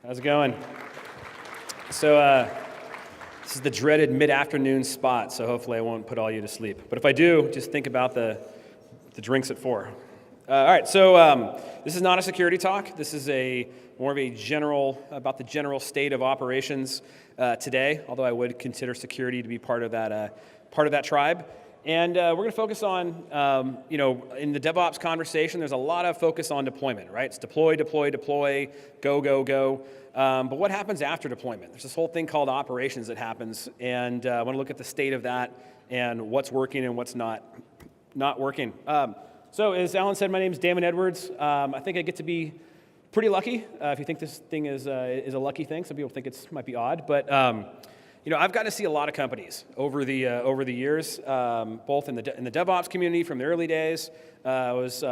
How's it going? So this is the dreaded mid-afternoon spot, so hopefully I won't put all you to sleep. But if I do, just think about the drinks at 4. All right, so this is not a security talk. This is more of a general, about the general state of operations today, although I would consider security to be part of that tribe. And we're going to focus on, in the DevOps conversation, there's a lot of focus on deployment, right? It's deploy, deploy, deploy, go, go, go. But what happens after deployment? There's this whole thing called operations that happens, and I want to look at the state of that and what's working and what's not working. So as Alan said, my name is Damon Edwards. I think I get to be pretty lucky. If you think this thing is a lucky thing, some people think it might be odd, but I've gotten to see a lot of companies over the years, both in the DevOps community from the early days. I was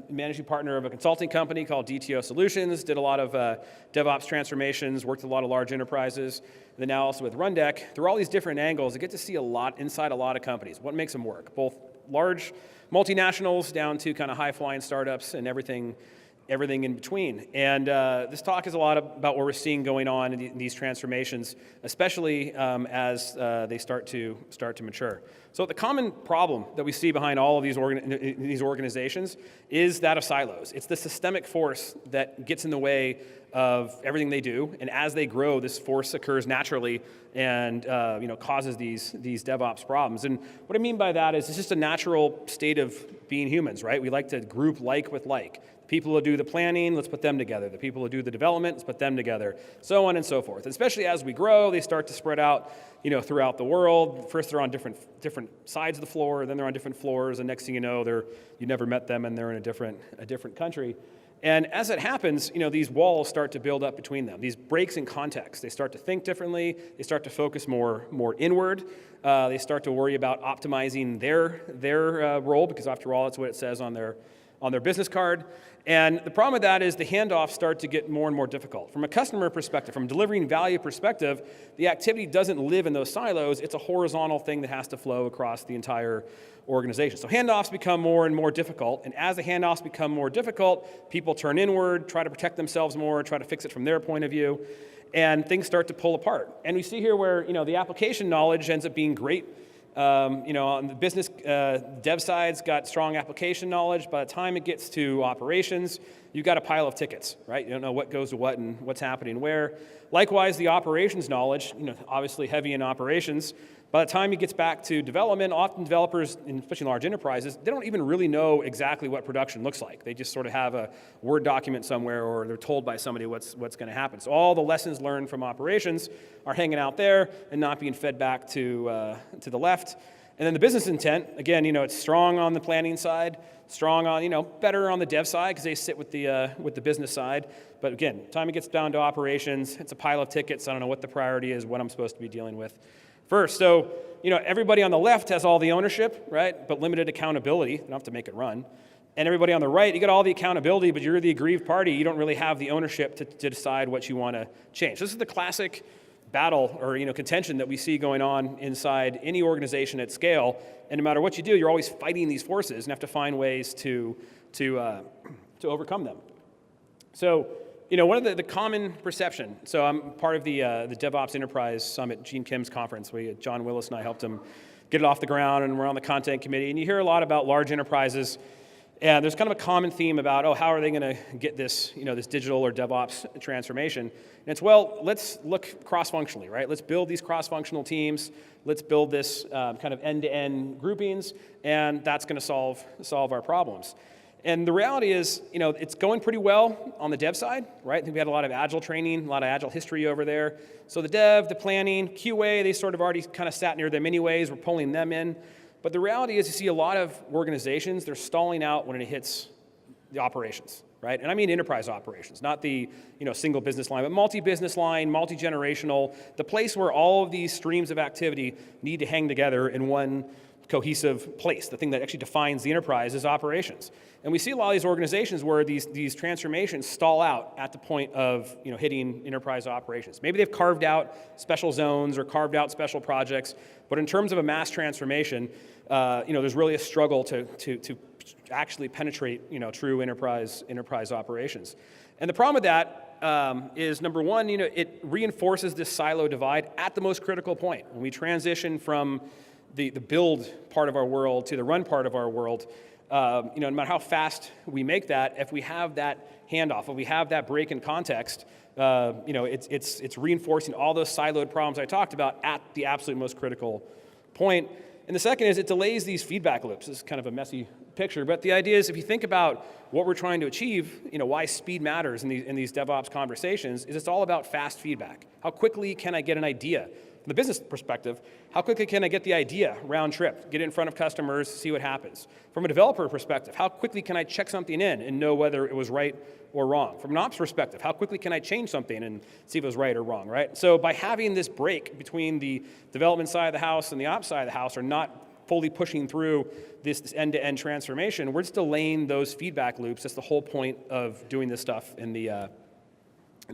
managing partner of a consulting company called DTO Solutions, did a lot of DevOps transformations, worked with a lot of large enterprises, and then now also with RunDeck. Through all these different angles, I get to see a lot inside a lot of companies. What makes them work? Both large multinationals down to kind of high-flying startups and everything in between. And this talk is a lot about what we're seeing going on in these transformations, especially as they start to mature. So the common problem that we see behind all of these organizations is that of silos. It's the systemic force that gets in the way of everything they do, and as they grow, this force occurs naturally and causes these DevOps problems. And what I mean by that is it's just a natural state of being humans, right? We like to group like with like. People who do the planning, let's put them together. The people who do the development, let's put them together, so on and so forth. Especially as we grow, they start to spread out, throughout the world. First, they're on different sides of the floor, then they're on different floors, and next thing you know, you never met them, and they're in a different country. And as it happens, these walls start to build up between them. These breaks in context. They start to think differently. They start to focus more inward. They start to worry about optimizing their role, because after all, that's what it says on their business card. And the problem with that is the handoffs start to get more and more difficult. From a customer perspective, from a delivering value perspective, the activity doesn't live in those silos. It's a horizontal thing that has to flow across the entire organization. So handoffs become more and more difficult, and as the handoffs become more difficult, people turn inward, try to protect themselves more, try to fix it from their point of view, and things start to pull apart. And we see here where the application knowledge ends up being great. On the business dev side's got strong application knowledge. By the time it gets to operations, you've got a pile of tickets, right? You don't know what goes to what and what's happening where. Likewise, the operations knowledge, obviously heavy in operations. By the time it gets back to development, often developers, especially large enterprises, they don't even really know exactly what production looks like. They just sort of have a Word document somewhere, or they're told by somebody what's going to happen. So all the lessons learned from operations are hanging out there and not being fed back to the left. And then the business intent, again, it's strong on the planning side, strong on, better on the dev side because they sit with the business side. But again, time it gets down to operations, it's a pile of tickets. I don't know what the priority is, what I'm supposed to be dealing with first. So, everybody on the left has all the ownership, right, but limited accountability. They don't have to make it run. And everybody on the right, you get all the accountability, but you're the aggrieved party. You don't really have the ownership to decide what you want to change. This is the classic battle or contention that we see going on inside any organization at scale. And no matter what you do, you're always fighting these forces and have to find ways to overcome them. So, one of the common perception, so I'm part of the DevOps Enterprise Summit, Gene Kim's conference. John Willis and I helped him get it off the ground, and we're on the content committee. And you hear a lot about large enterprises, and there's kind of a common theme about, how are they going to get this, this digital or DevOps transformation? And it's, let's look cross-functionally, right? Let's build these cross-functional teams. Let's build this kind of end-to-end groupings, and that's going to solve our problems. And the reality is, it's going pretty well on the dev side, right? I think we had a lot of Agile training, a lot of Agile history over there. So the dev, the planning, QA, they sort of already kind of sat near them anyways. We're pulling them in. But the reality is you see a lot of organizations, they're stalling out when it hits the operations, right? And I mean enterprise operations, not the single business line, but multi-business line, multi-generational, the place where all of these streams of activity need to hang together in one cohesive place. The thing that actually defines the enterprise is operations. And we see a lot of these organizations where these transformations stall out at the point of hitting enterprise operations. Maybe they've carved out special zones or carved out special projects, but in terms of a mass transformation, there's really a struggle to actually penetrate true enterprise operations. And the problem with that is number one, it reinforces this silo divide at the most critical point. When we transition from the build part of our world to the run part of our world, no matter how fast we make that, if we have that handoff, if we have that break in context, it's reinforcing all those siloed problems I talked about at the absolute most critical point. And the second is it delays these feedback loops. This is kind of a messy picture, but the idea is if you think about what we're trying to achieve, why speed matters in these DevOps conversations, is it's all about fast feedback. How quickly can I get an idea? From the business perspective, how quickly can I get the idea round trip, get it in front of customers, see what happens? From a developer perspective, how quickly can I check something in and know whether it was right or wrong? From an ops perspective, how quickly can I change something and see if it was right or wrong, right? So by having this break between the development side of the house and the ops side of the house, or not fully pushing through this end-to-end transformation, we're just delaying those feedback loops. That's the whole point of doing this stuff in the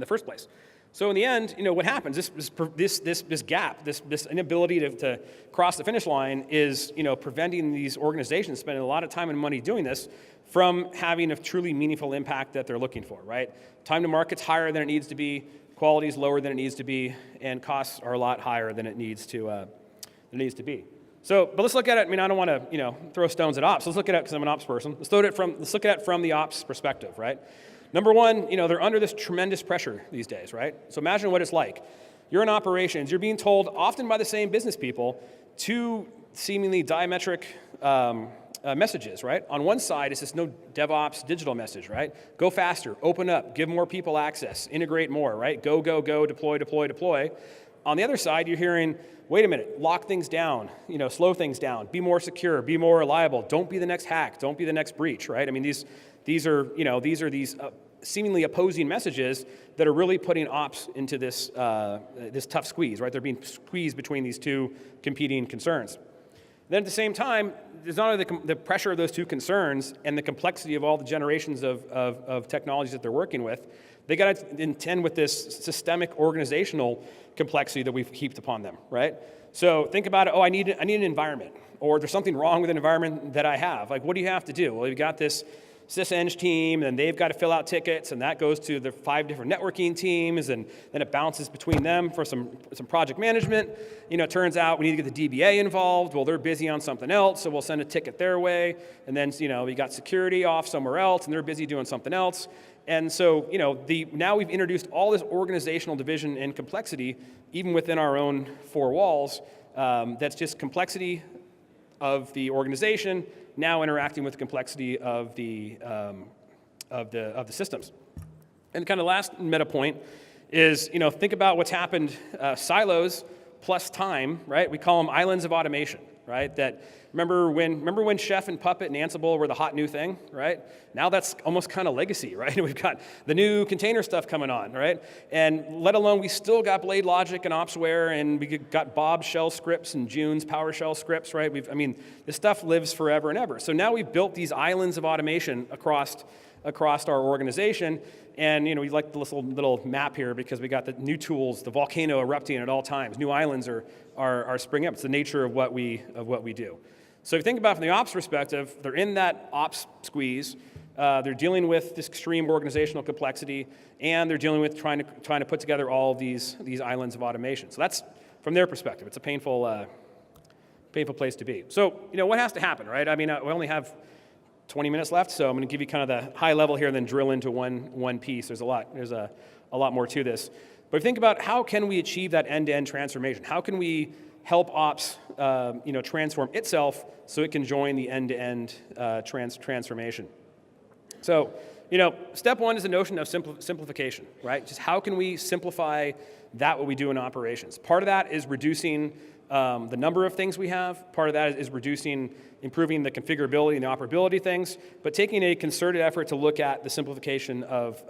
first place. So in the end, what happens? This gap, this inability to cross the finish line is, preventing these organizations spending a lot of time and money doing this from having a truly meaningful impact that they're looking for, right? Time to market's higher than it needs to be, quality is lower than it needs to be, and costs are a lot higher than it needs to be. So, but let's look at it. I mean, I don't want to, throw stones at ops. Let's look at it because I'm an ops person. Let's look at it from the ops perspective, right? Number one, they're under this tremendous pressure these days, right? So imagine what it's like. You're in operations. You're being told, often by the same business people, two seemingly diametric messages, right? On one side, it's this no DevOps digital message, right? Go faster, open up, give more people access, integrate more, right? Go, go, go, deploy, deploy, deploy. On the other side, you're hearing, wait a minute, lock things down, slow things down, be more secure, be more reliable, don't be the next hack, don't be the next breach, right? I mean, these are seemingly opposing messages that are really putting ops into this tough squeeze, right? They're being squeezed between these two competing concerns. Then at the same time, there's not only the pressure of those two concerns and the complexity of all the generations of technologies that they're working with, they got to contend with this systemic organizational complexity that we've heaped upon them, right? So think about it, I need an environment, or there's something wrong with an environment that I have. Like, what do you have to do? Well, you've got this syseng team, and they've got to fill out tickets, and that goes to the 5 different networking teams, and then it bounces between them for some project management. It turns out we need to get the DBA involved. Well, they're busy on something else, so we'll send a ticket their way, and then we got security off somewhere else, and they're busy doing something else. And so, now we've introduced all this organizational division and complexity, even within our own 4 walls. That's just complexity of the organization now interacting with the complexity of the systems. And kind of last meta point is, think about what's happened. Silos plus time, right? We call them islands of automation, right? That remember when Chef and Puppet and Ansible were the hot new thing, right? Now that's almost kind of legacy, right? We've got the new container stuff coming on, right? And let alone we still got Blade Logic and Opsware, and we got Bob's shell scripts and June's PowerShell scripts, right? This stuff lives forever and ever. So now we've built these islands of automation across our organization. And we like this little map here because we got the new tools, the volcano erupting at all times. New islands are springing up. It's the nature of what we do. So if you think about it from the ops perspective, they're in that ops squeeze. They're dealing with this extreme organizational complexity, and they're dealing with trying to put together all of these islands of automation. So that's from their perspective. It's a painful place to be. So what has to happen, right? I mean, we only have 20 minutes left, so I'm going to give you kind of the high level here and then drill into one piece. There's a lot more to this. But if you think about how can we achieve that end-to-end transformation? How can we help ops transform itself so it can join the end-to-end transformation? So, step one is the notion of simplification, right? Just how can we simplify what we do in operations? Part of that is reducing the number of things we have. Part of that is improving the configurability and the operability things, but taking a concerted effort to look at the simplification of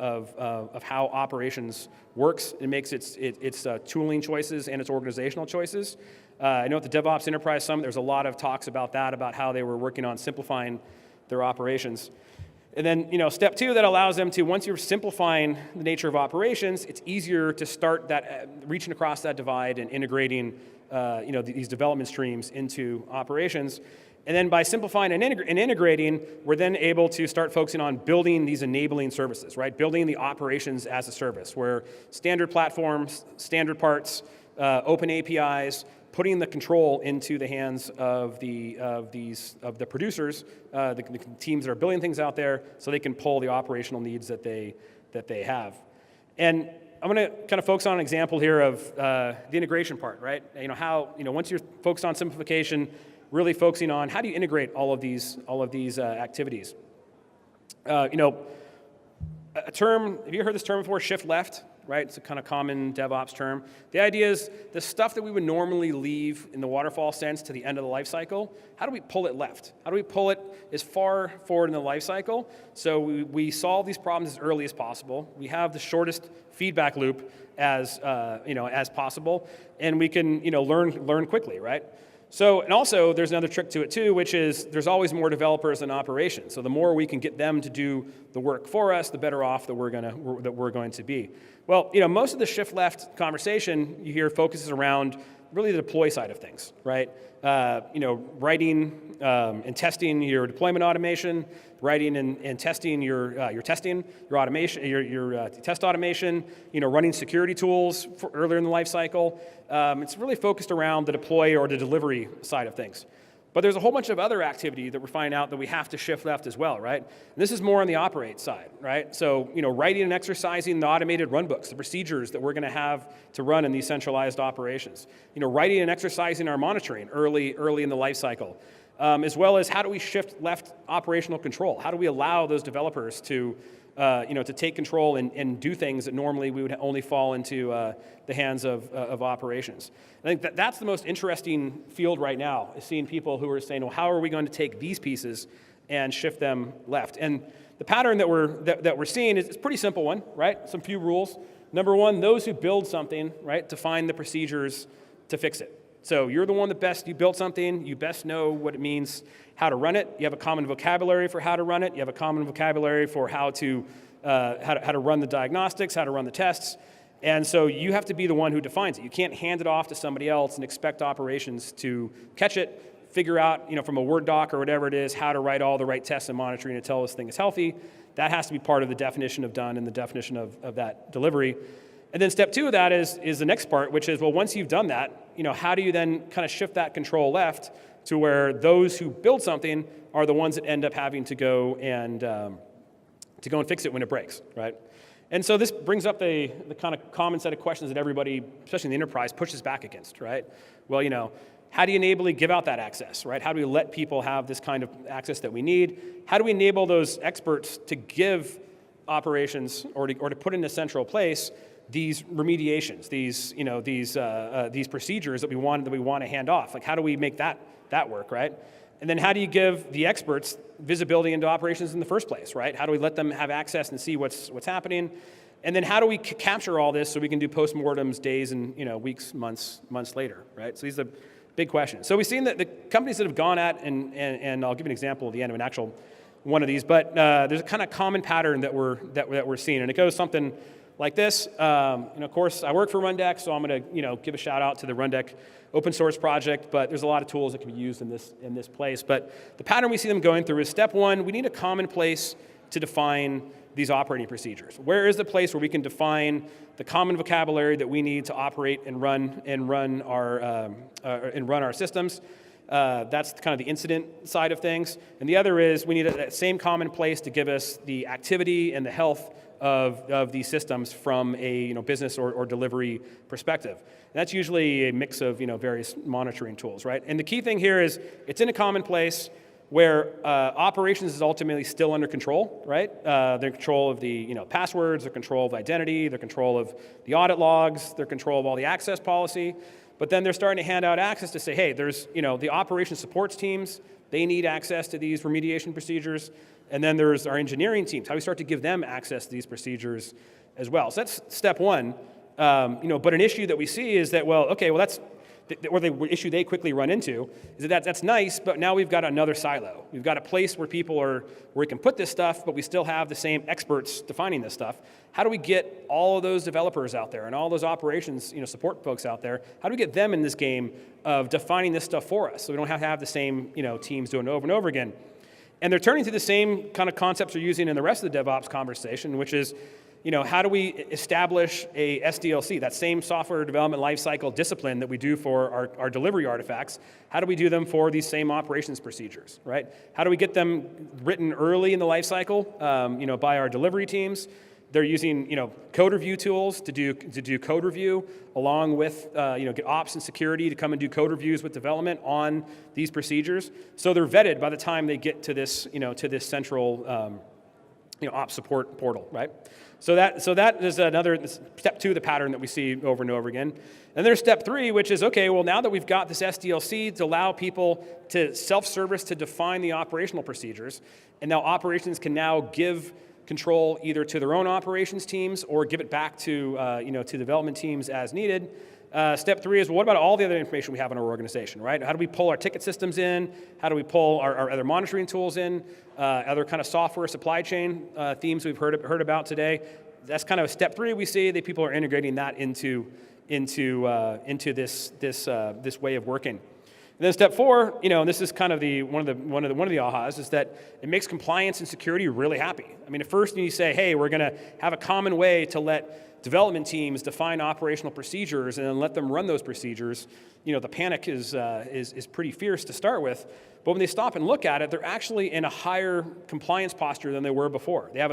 how operations works. It makes its tooling choices and its organizational choices. I know at the DevOps Enterprise Summit, there's a lot of talks about that, about how they were working on simplifying their operations. And then, step two, that allows them to, once you're simplifying the nature of operations, it's easier to start that reaching across that divide and integrating these development streams into operations. And then by simplifying and integrating, we're then able to start focusing on building these enabling services, right? Building the operations as a service, where standard platforms, standard parts, open APIs, putting the control into the hands of the producers, the teams that are building things out there, so they can pull the operational needs that they have. And I'm going to kind of focus on an example here of the integration part, right? Once you're focused on simplification, really focusing on how do you integrate all of these activities. A term, have you heard this term before, shift left? Right, it's a kind of common DevOps term. The idea is the stuff that we would normally leave in the waterfall sense to the end of the life cycle, how do we pull it left? How do we pull it as far forward in the life cycle so we solve these problems as early as possible? We have the shortest feedback loop as possible, and we can learn quickly, right? So, and also there's another trick to it too, which is there's always more developers than operations. So the more we can get them to do the work for us, the better off that we're going to be. Well, most of the shift left conversation you hear focuses around really the deploy side of things, right? Writing and testing your deployment automation, writing and testing your automation, your test automation, running security tools for earlier in the life cycle. It's really focused around the deploy or the delivery side of things. But there's a whole bunch of other activity that we're finding out that we have to shift left as well, right? And this is more on the operate side, right? So, writing and exercising the automated runbooks, the procedures that we're going to have to run in these centralized operations. Writing and exercising our monitoring early in the life cycle, as well as how do we shift left operational control? How do we allow those developers to take control and do things that normally we would only fall into the hands of operations. I think that's the most interesting field right now, is seeing people who are saying, well, how are we going to take these pieces and shift them left? And the pattern that we're seeing is a pretty simple one, right? Some few rules. Number one, those who build something, right, define the procedures to fix it. So you're the one you built something, you best know what it means, how to run it. You have a common vocabulary for how to run it. You have a common vocabulary for how to run the diagnostics, how to run the tests. And so you have to be the one who defines it. You can't hand it off to somebody else and expect operations to catch it, figure out, from a Word doc or whatever it is, how to write all the right tests and monitoring to tell this thing is healthy. That has to be part of the definition of done and the definition of that delivery. And then step two of that is the next part, which is, well, once you've done that, how do you then kind of shift that control left to where those who build something are the ones that end up having to go and fix it when it breaks, right? And so this brings up the kind of common set of questions that everybody, especially in the enterprise, pushes back against, right? Well, how do you enably give out that access, right? How do we let people have this kind of access that we need? How do we enable those experts to give operations or to put in a central place these remediations, these procedures that we want to hand off? Like, how do we make that work, right? And then how do you give the experts visibility into operations in the first place, right? How do we let them have access and see what's happening? And then how do we capture all this so we can do postmortems days and weeks, months later, right? So these are the big questions. So we've seen that the companies that have gone at, and I'll give you an example at the end of an actual one of these, but there's a kind of common pattern that we're seeing, and it goes something like this. Of course, I work for RunDeck, so I'm going to give a shout out to the RunDeck open source project, but there's a lot of tools that can be used in this place. But the pattern we see them going through is step one, we need a common place to define these operating procedures. Where is the place where we can define the common vocabulary that we need to operate and run our systems? That's kind of the incident side of things. And the other is we need that same common place to give us the activity and the health of these systems from a business or delivery perspective. And that's usually a mix of various monitoring tools, right? And the key thing here is it's in a common place where operations is ultimately still under control, right? They're in control of the passwords, they're in control of identity, they're in control of the audit logs, they're in control of all the access policy. But then they're starting to hand out access to say, hey, there's the operations supports teams, they need access to these remediation procedures. And then there's our engineering teams. How do we start to give them access to these procedures as well? So that's step one. But an issue that we see is that, that's or the issue they quickly run into, is that's nice, but now we've got another silo. We've got a place where where we can put this stuff, but we still have the same experts defining this stuff. How do we get all of those developers out there and all those operations, support folks out there? How do we get them in this game of defining this stuff for us, so we don't have to have the same, teams doing it over and over again? And they're turning to the same kind of concepts they're using in the rest of the DevOps conversation, which is, how do we establish a SDLC, that same software development lifecycle discipline that we do for our delivery artifacts? How do we do them for these same operations procedures, right? How do we get them written early in the lifecycle, by our delivery teams? They're using, code review tools to do code review, along with, get ops and security to come and do code reviews with development on these procedures. So they're vetted by the time they get to this, to this central, ops support portal, right? So that is another step 2 of the pattern that we see over and over again. And there's step 3, which is, okay, well, now that we've got this SDLC to allow people to self-service to define the operational procedures, and now operations can now give control either to their own operations teams or give it back to, to development teams as needed. Step 3 is, well, what about all the other information we have in our organization, right? How do we pull our ticket systems in? How do we pull our other monitoring tools in? Other kind of software supply chain themes we've heard about today. That's kind of step 3 we see, that people are integrating that into this way of working. And then step 4, and this is kind of one of the ahas, is that it makes compliance and security really happy. I mean, at first you say, hey, we're going to have a common way to let development teams define operational procedures and then let them run those procedures. The panic is pretty fierce to start with. But when they stop and look at it, they're actually in a higher compliance posture than they were before. They have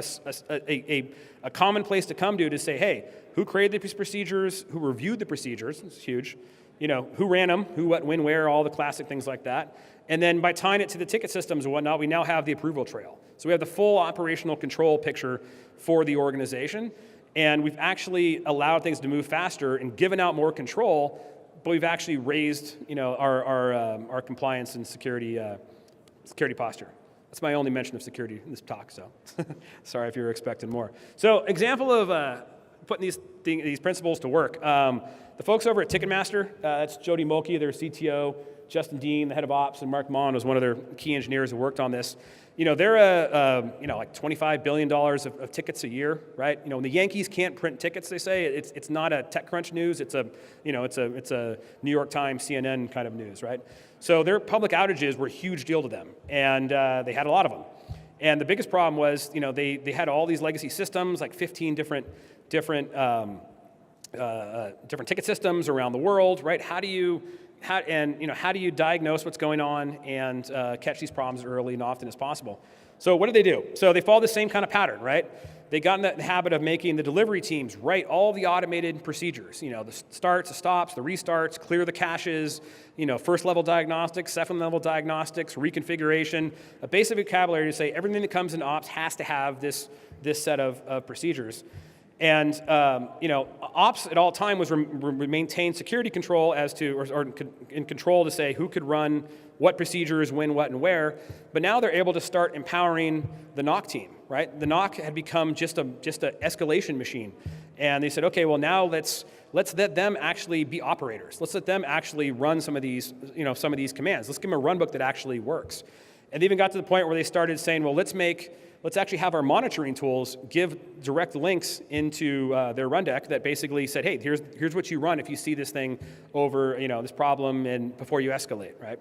a common place to come to say, hey, who created these procedures? Who reviewed the procedures? It's huge. Who ran them, who, what, when, where, all the classic things like that. And then by tying it to the ticket systems and whatnot, we now have the approval trail. So we have the full operational control picture for the organization. And we've actually allowed things to move faster and given out more control, but we've actually raised, our compliance and security posture. That's my only mention of security in this talk, so sorry if you were expecting more. So example of putting these principles to work. The folks over at Ticketmaster, that's Jody Mulkey, their CTO, Justin Dean, the head of ops, and Mark Mon was one of their key engineers who worked on this. They're like $25 billion of tickets a year, right? When the Yankees can't print tickets, they say it's not a TechCrunch news. It's a New York Times, CNN kind of news, right? So their public outages were a huge deal to them, and they had a lot of them. And the biggest problem was, they had all these legacy systems, like 15 different ticket systems around the world, right? How do you diagnose what's going on and catch these problems early and often as possible? So what did they do? So they followed the same kind of pattern, right? They got in the habit of making the delivery teams write all the automated procedures, the starts, the stops, the restarts, clear the caches, first level diagnostics, second level diagnostics, reconfiguration, a basic vocabulary to say everything that comes into ops has to have this set of procedures. And ops at all time was maintain security control as to, or in control to say who could run what procedures, when, what, and where. But now they're able to start empowering the NOC team, right? The NOC had become just an escalation machine, and they said, okay, well now let's let them actually be operators. Let's let them actually run some of these commands. Let's give them a runbook that actually works. And they even got to the point where they started saying, well, let's actually have our monitoring tools give direct links into their RunDeck that basically said, hey, here's what you run if you see this thing over, this problem and before you escalate, right?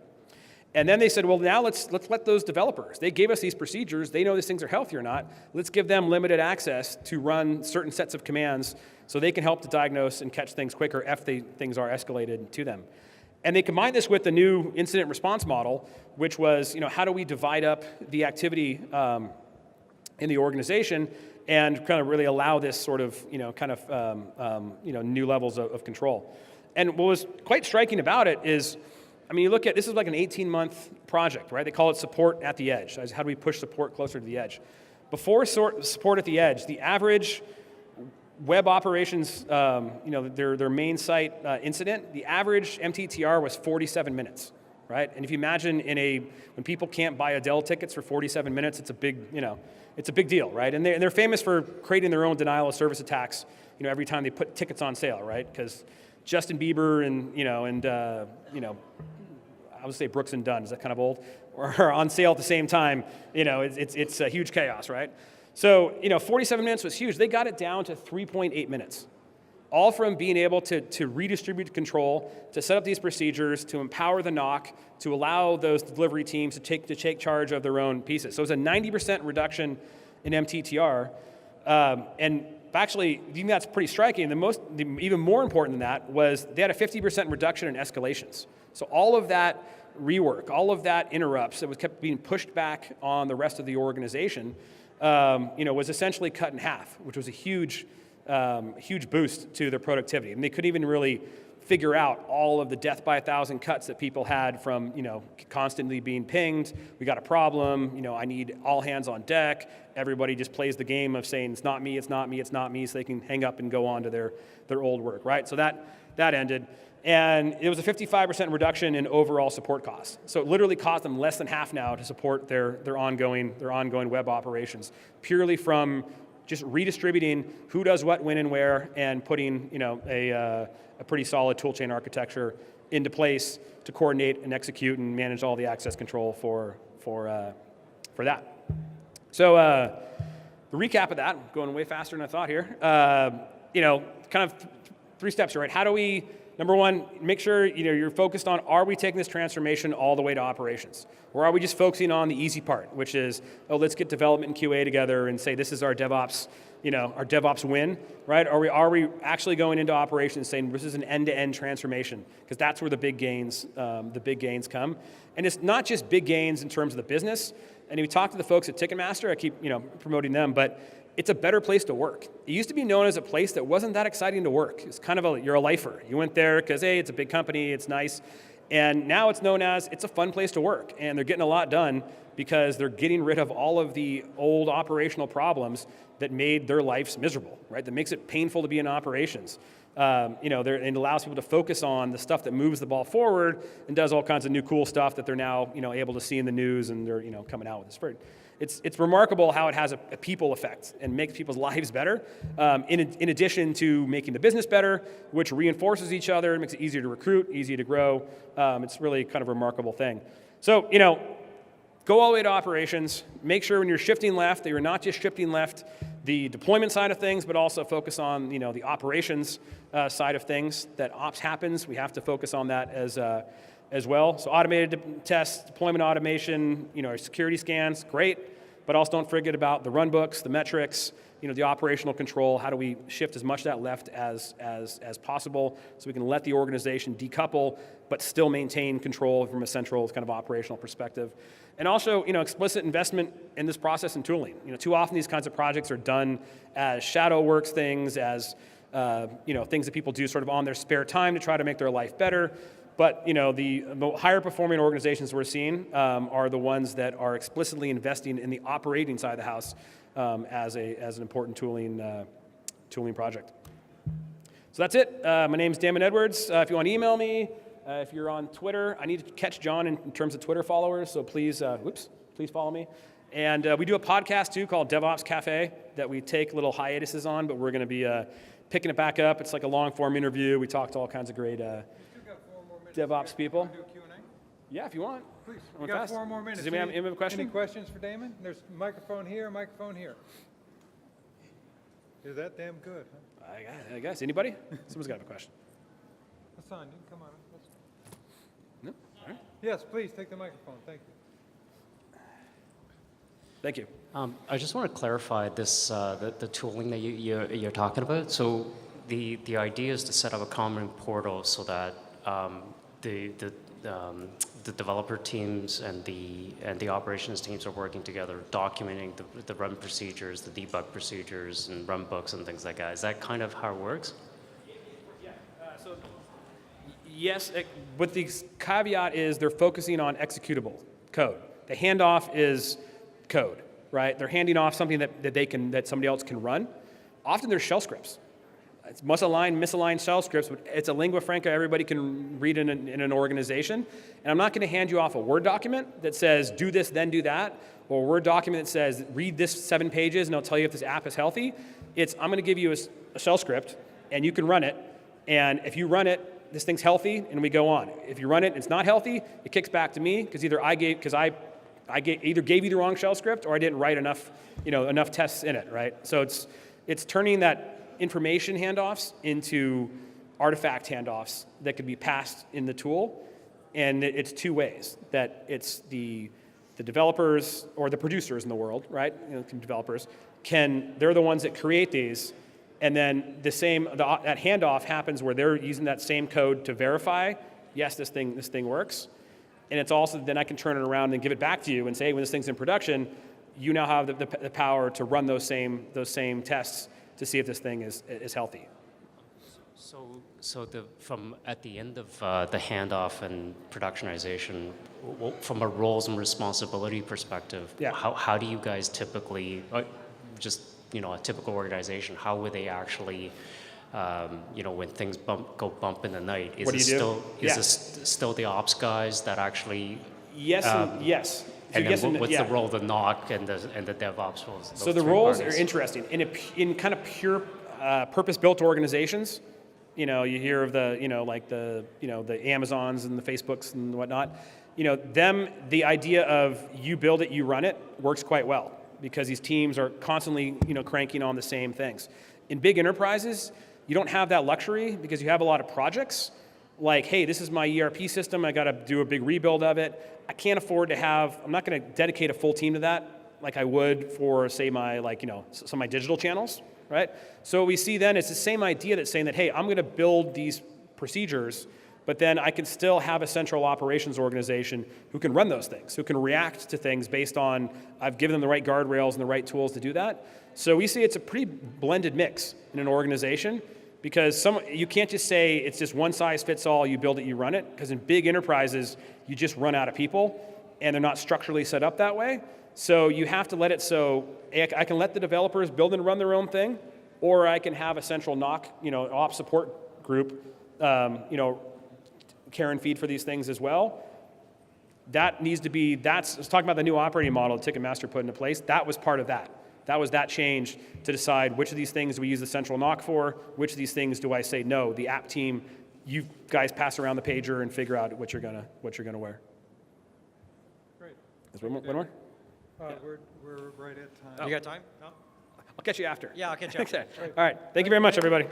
And then they said, well, now let's let those developers, they gave us these procedures, they know these things are healthy or not, let's give them limited access to run certain sets of commands so they can help to diagnose and catch things quicker if things are escalated to them. And they combined this with the new incident response model, which was, how do we divide up the activity in the organization and kind of really allow this sort of, new levels of control. And what was quite striking about it is, you look at, this is like an 18-month project, right? They call it support at the edge. How do we push support closer to the edge? Before support at the edge, the average web operations, their main site incident, the average MTTR was 47 minutes, right? And if you imagine when people can't buy Adele tickets for 47 minutes, it's a big deal, right? And they're famous for creating their own denial of service attacks, every time they put tickets on sale, right? Because Justin Bieber and I would say Brooks and Dunn, is that kind of old? Or on sale at the same time, it's a huge chaos, right? So, 47 minutes was huge. They got it down to 3.8 minutes. All from being able to redistribute control, to set up these procedures, to empower the NOC, to allow those delivery teams to take charge of their own pieces. So it was a 90% reduction in MTTR. And actually, I think that's pretty striking. Even more important than that was they had a 50% reduction in escalations. So all of that rework, all of that interrupts that was kept being pushed back on the rest of the organization, was essentially cut in half, which was a huge boost to their productivity. And they couldn't even really figure out all of the death by 1,000 cuts that people had from, constantly being pinged. We got a problem. I need all hands on deck. Everybody just plays the game of saying, it's not me, it's not me, it's not me, so they can hang up and go on to their old work, right? So that ended. And it was a 55% reduction in overall support costs. So it literally cost them less than half now to support their ongoing web operations, purely from just redistributing who does what, when, and where, and putting a pretty solid toolchain architecture into place to coordinate and execute and manage all the access control for that. So the recap of that, I'm going way faster than I thought here. Kind of three steps here, right? How do we, number one, make sure you're focused on, are we taking this transformation all the way to operations? Or are we just focusing on the easy part, which is, let's get development and QA together and say this is our DevOps, our DevOps win, right? Are we actually going into operations saying this is an end-to-end transformation? Because that's where the big gains come. And it's not just big gains in terms of the business. And if you talk to the folks at Ticketmaster, I keep promoting them, but it's a better place to work. It used to be known as a place that wasn't that exciting to work. It's kind of you're a lifer. You went there because, hey, it's a big company, it's nice. And now it's known as, it's a fun place to work. And they're getting a lot done because they're getting rid of all of the old operational problems that made their lives miserable, right? That makes it painful to be in operations. And it allows people to focus on the stuff that moves the ball forward and does all kinds of new cool stuff that they're now able to see in the news, and they're coming out with this. It's remarkable how it has a people effect and makes people's lives better, in addition to making the business better, which reinforces each other, makes it easier to recruit, easier to grow. It's really kind of a remarkable thing. So, go all the way to operations. Make sure when you're shifting left that you're not just shifting left the deployment side of things, but also focus on the operations side of things. That ops happens, we have to focus on that as well. So automated tests, deployment automation, security scans, great, but also don't forget about the run books, the metrics, the operational control. How do we shift as much of that left as possible so we can let the organization decouple, but still maintain control from a central kind of operational perspective. And also, explicit investment in this process and tooling. Too often these kinds of projects are done as shadow works things, as things that people do sort of on their spare time to try to make their life better. But the higher performing organizations we're seeing are the ones that are explicitly investing in the operating side of the house as an important tooling project. So that's it. My name's Damon Edwards. If you want to email me, if you're on Twitter, I need to catch John in terms of Twitter followers. So please follow me. And we do a podcast too called DevOps Cafe that we take little hiatuses on, but we're going to be picking it back up. It's like a long form interview. We talk to all kinds of great DevOps people. Do a Q&A? Yeah, if you want. Please. We got 4 more minutes. Does anyone have a question? Any questions for Damon? There's a microphone here, microphone here. Is that damn good? Huh? I guess. Anybody? Someone's got to have a question. Hassan, you can come on. No? All right. Yes, please take the microphone. Thank you. Thank you. I just want to clarify this, the tooling that you're talking about. So the idea is to set up a common portal so that the developer teams and the operations teams are working together, documenting the run procedures, the debug procedures, and run books and things like that. Is that kind of how it works? Yeah. Yes, but the caveat is they're focusing on executable code. The handoff is code, right? They're handing off something that somebody else can run. Often they're shell scripts. It's misaligned shell scripts, but it's a lingua franca everybody can read in an organization. And I'm not going to hand you off a Word document that says, do this, then do that, or a Word document that says, read this 7 pages and I'll tell you if this app is healthy. I'm going to give you a shell script, and you can run it, And if you run it, this thing's healthy, and we go on. If you run it and it's not healthy, it kicks back to me, because either I either gave you the wrong shell script, or I didn't write enough, enough tests in it, right? So it's turning that information handoffs into artifact handoffs that could be passed in the tool, and it's two ways. That it's the developers or the producers in the world, right? Developers they're the ones that create these, and then that handoff happens where they're using that same code to verify, yes, this thing works. And it's also, then I can turn it around and give it back to you and say, hey, when this thing's in production, you now have the power to run those same tests to see if this thing is healthy. So from at the end of the handoff and productionization, from a roles and responsibility perspective, how do you guys typically, just a typical organization, how would they actually, when things go bump in the night, is it still the ops guys that actually? Yes, yes. And then what's the role of the NOC and the DevOps roles? So the roles are interesting. In kind of pure purpose-built organizations, you hear of the Amazons and the Facebooks and whatnot. The idea of you build it, you run it works quite well, because these teams are constantly, cranking on the same things. In big enterprises, you don't have that luxury, because you have a lot of projects. Like, hey, this is my ERP system, I got to do a big rebuild of it. I can't afford to I'm not going to dedicate a full team to that like I would for, say, my, some of my digital channels, right? So what we see then is the same idea that's saying that, hey, I'm going to build these procedures, but then I can still have a central operations organization who can run those things, who can react to things based on, I've given them the right guardrails and the right tools to do that. So we see it's a pretty blended mix in an organization, because you can't just say it's just one size fits all, you build it, you run it, because in big enterprises, you just run out of people, and they're not structurally set up that way. So you have to let it I can let the developers build and run their own thing, or I can have a central NOC, ops support group, care and feed for these things as well. That needs to be, let's talk about the new operating model that Ticketmaster put into place. That was part of that. That was that change to decide which of these things do we use the central NOC for, which of these things do I say, no, the app team, you guys pass around the pager and figure out what you're gonna wear. Great. Is one more? We're right at time. You got time? No? I'll catch you after. Yeah, I'll catch you after. Okay. All right. Thank you very much, everybody.